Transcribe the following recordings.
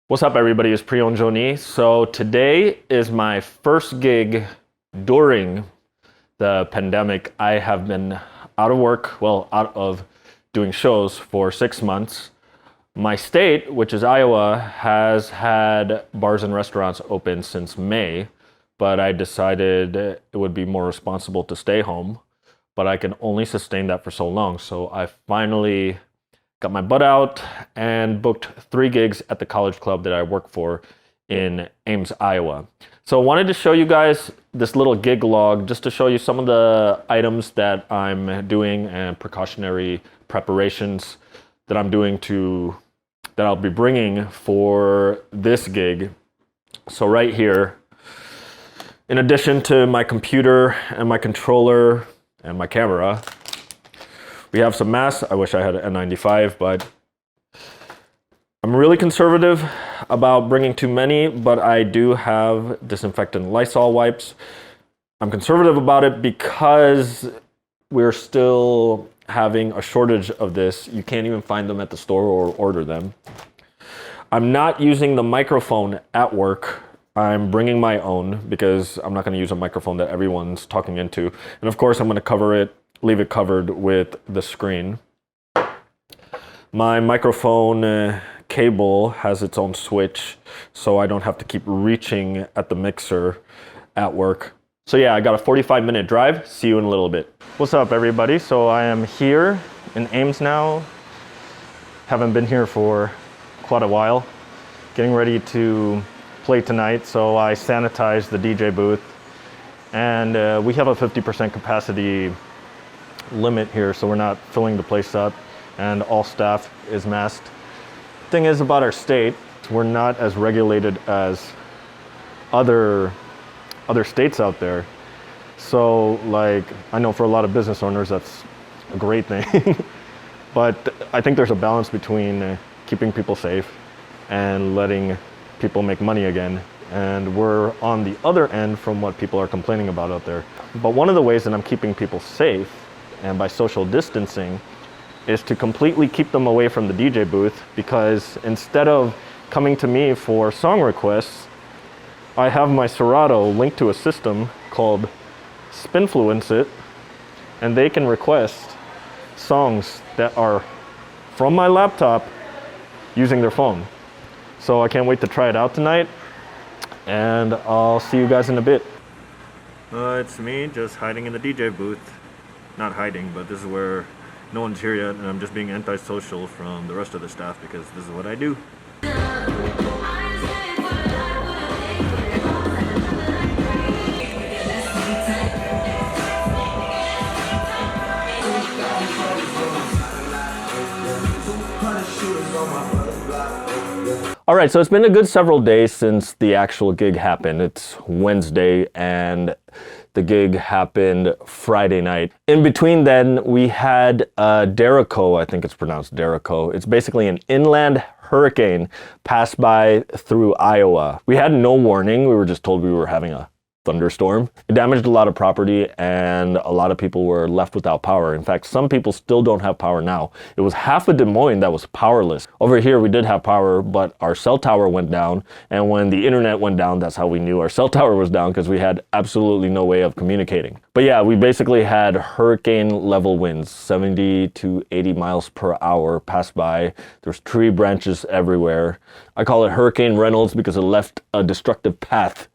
What's up, everybody? It's Prion Joni. So today is my first gig during the pandemic. I have been out of work, out of doing shows for 6 months. My state, which is Iowa, has had bars and restaurants open since May, but I decided it would be more responsible to stay home, but I can only sustain that for so long. So I finally got my butt out and booked 3 gigs at the college club that I work for in Ames, Iowa. So I wanted to show you guys this little gig log just to show you some of the items that I'm doing and precautionary preparations that I'm doing that I'll be bringing for this gig. So right here, in addition to my computer and my controller and my camera, we have some masks. I wish I had an N95, but I'm really conservative about bringing too many, but I do have disinfectant Lysol wipes. I'm conservative about it because we're still having a shortage of this. You can't even find them at the store or order them. I'm not using the microphone at work. I'm bringing my own because I'm not going to use a microphone that everyone's talking into. And of course, I'm going to leave it covered with the screen. My microphone cable has its own switch, so I don't have to keep reaching at the mixer at work. So yeah, I got a 45-minute drive. See you in a little bit. What's up, everybody? So I am here in Ames now. Haven't been here for quite a while. Getting ready to play tonight, so I sanitized the DJ booth. And we have a 50% capacity limit here, so we're not filling the place up, and all staff is masked. Thing is about our state, we're not as regulated as other states out there. So like, I know for a lot of business owners that's a great thing, but I think there's a balance between keeping people safe and letting people make money again. And we're on the other end from what people are complaining about out there. But one of the ways that I'm keeping people safe, and by social distancing, is to completely keep them away from the DJ booth, because instead of coming to me for song requests, I have my Serato linked to a system called Spinfluence It, and they can request songs that are from my laptop using their phone. So I can't wait to try it out tonight, and I'll see you guys in a bit. It's me just hiding in the DJ booth. Not hiding, but this is where no one's here yet, and I'm just being antisocial from the rest of the staff because this is what I do. All right, so it's been a good several days since the actual gig happened. It's Wednesday, and the gig happened Friday night. In between then, we had Derico, I think it's pronounced Derico. It's basically an inland hurricane pass by through Iowa. We had no warning. We were just told we were having a thunderstorm. It damaged a lot of property, and a lot of people were left without power. In fact, some people still don't have power now. It was half of Des Moines that was powerless. Over here, we did have power, but our cell tower went down, and when the internet went down, that's how we knew our cell tower was down, because we had absolutely no way of communicating. But yeah, we basically had hurricane level winds, 70 to 80 miles per hour pass by. There's tree branches everywhere. I call it Hurricane Reynolds because it left a destructive path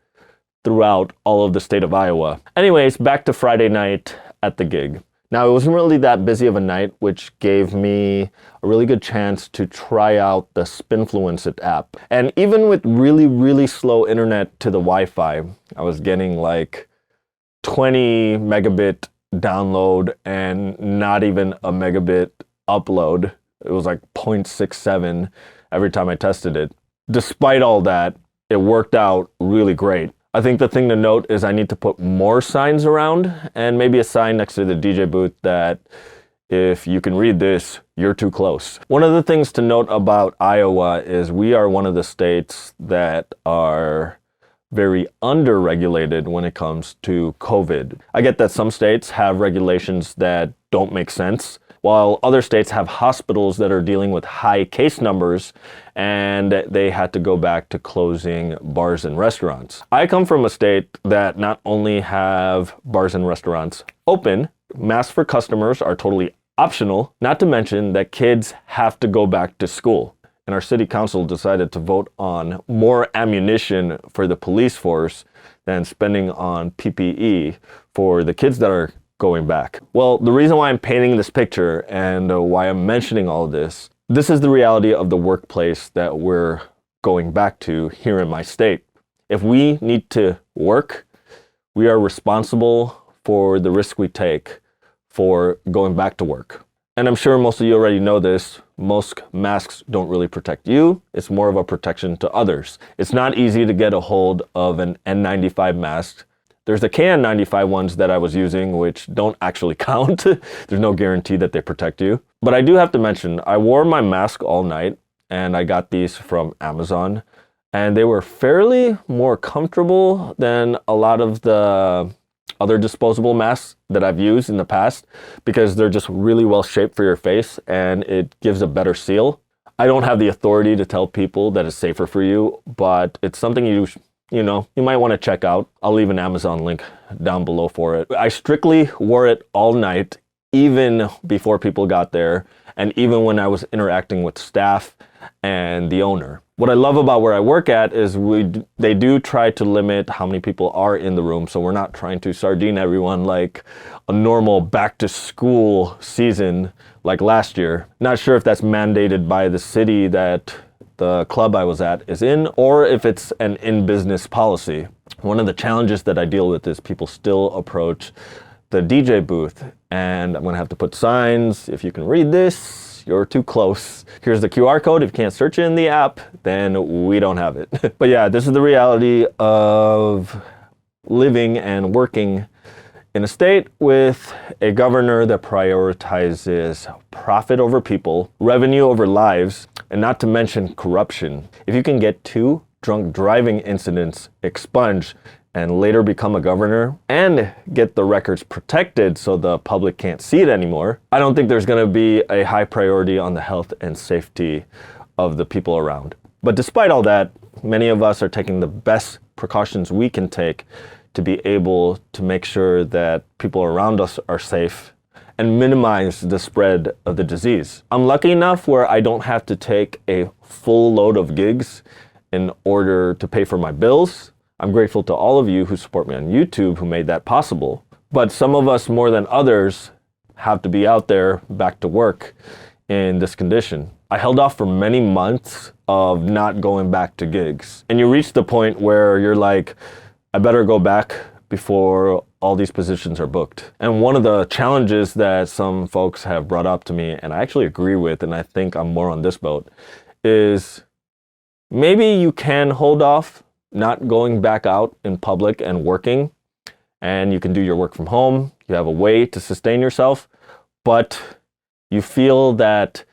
throughout all of the state of Iowa. Anyways, back to Friday night at the gig. Now, it wasn't really that busy of a night, which gave me a really good chance to try out the Spinfluence It app. And even with really, really slow internet to the Wi-Fi, I was getting like 20 megabit download and not even a megabit upload. It was like 0.67 every time I tested it. Despite all that, it worked out really great. I think the thing to note is I need to put more signs around, and maybe a sign next to the DJ booth that if you can read this, you're too close. One of the things to note about Iowa is we are one of the states that are very under-regulated when it comes to COVID. I get that some states have regulations that don't make sense. while other states have hospitals that are dealing with high case numbers and they had to go back to closing bars and restaurants. I come from a state that not only have bars and restaurants open, masks for customers are totally optional, not to mention that kids have to go back to school. And our city council decided to vote on more ammunition for the police force than spending on PPE for the kids that are going back. Well, the reason why I'm painting this picture and why I'm mentioning all of this is the reality of the workplace that we're going back to here in my state. If we need to work, we are responsible for the risk we take for going back to work. And I'm sure most of you already know this. Most masks don't really protect you. It's more of a protection to others. It's not easy to get a hold of an N95 mask. There's the KN95 ones that I was using, which don't actually count. There's no guarantee that they protect you. But I do have to mention, I wore my mask all night, and I got these from Amazon. And they were fairly more comfortable than a lot of the other disposable masks that I've used in the past, because they're just really well shaped for your face and it gives a better seal. I don't have the authority to tell people that it's safer for you, but it's something you might want to check out. I'll leave an Amazon link down below for it. I strictly wore it all night, even before people got there, and even when I was interacting with staff and the owner. What I love about where I work at is they do try to limit how many people are in the room, so we're not trying to sardine everyone like a normal back to school season like last year. Not sure if that's mandated by the city that the club I was at is in, or if it's an in-business policy. One of the challenges that I deal with is people still approach the DJ booth, and I'm gonna have to put signs. If you can read this, you're too close. Here's the QR code. If you can't search it in the app, then we don't have it. But yeah, this is the reality of living and working in a state with a governor that prioritizes profit over people, revenue over lives, and not to mention corruption. If you can get 2 drunk driving incidents expunged and later become a governor and get the records protected so the public can't see it anymore, I don't think there's gonna be a high priority on the health and safety of the people around. But despite all that, many of us are taking the best precautions we can take to be able to make sure that people around us are safe and minimize the spread of the disease. I'm lucky enough where I don't have to take a full load of gigs in order to pay for my bills. I'm grateful to all of you who support me on YouTube who made that possible. But some of us more than others have to be out there back to work in this condition. I held off for many months of not going back to gigs. And you reach the point where you're like, I better go back before all these positions are booked. And one of the challenges that some folks have brought up to me, and I actually agree with, and I think I'm more on this boat, is maybe you can hold off not going back out in public and working, and you can do your work from home. You have a way to sustain yourself, but you feel that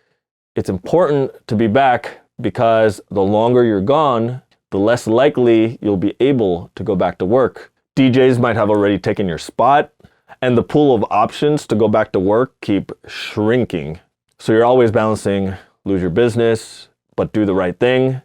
it's important to be back because the longer you're gone, the less likely you'll be able to go back to work. DJs might have already taken your spot, and the pool of options to go back to work keep shrinking. So you're always balancing lose your business, but do the right thing,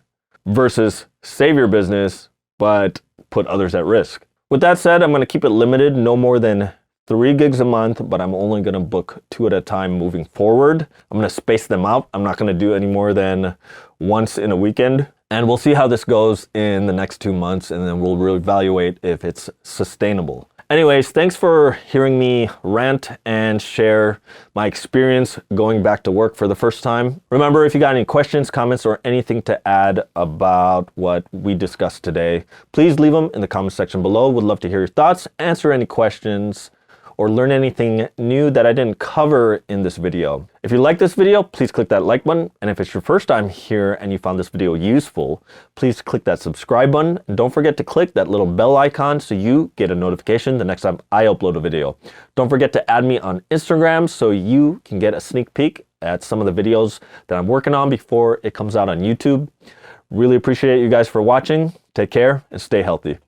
versus save your business, but put others at risk. With that said, I'm gonna keep it limited, no more than 3 gigs a month, but I'm only gonna book 2 at a time moving forward. I'm gonna space them out. I'm not gonna do any more than once in a weekend. And we'll see how this goes in the next 2 months, and then we'll reevaluate if it's sustainable. Anyways, thanks for hearing me rant and share my experience going back to work for the first time. Remember, if you got any questions, comments, or anything to add about what we discussed today, please leave them in the comment section below. Would love to hear your thoughts, answer any questions, or learn anything new that I didn't cover in this video. If you like this video, please click that like button. And if it's your first time here and you found this video useful, please click that subscribe button. And don't forget to click that little bell icon so you get a notification the next time I upload a video. Don't forget to add me on Instagram so you can get a sneak peek at some of the videos that I'm working on before it comes out on YouTube. Really appreciate you guys for watching. Take care and stay healthy.